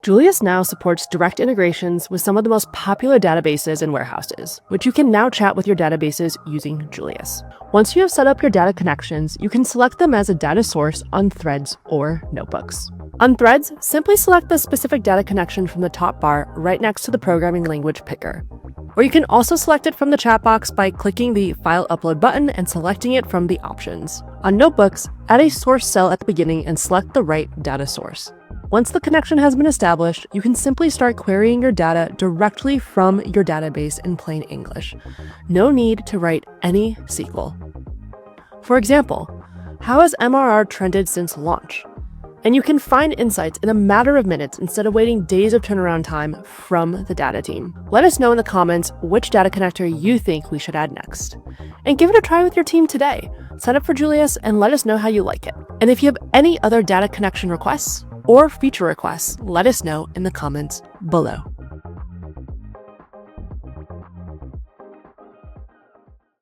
Julius now supports direct integrations with some of the most popular databases and warehouses, which you can now chat with your databases using Julius. Once you have set up your data connections, you can select them as a data source on Threads or Notebooks. On Threads, simply select the specific data connection from the top bar right next to the programming language picker. Or you can also select it from the chat box by clicking the File Upload button and selecting it from the options. On Notebooks, add a source cell at the beginning and select the right data source. Once the connection has been established, you can simply start querying your data directly from your database in plain English. No need to write any SQL. For example, how has MRR trended since launch? And you can find insights in a matter of minutes instead of waiting days of turnaround time from the data team. Let us know in the comments which data connector you think we should add next. And give it a try with your team today. Sign up for Julius and let us know how you like it. And if you have any other data connection requests or feature requests, let us know in the comments below.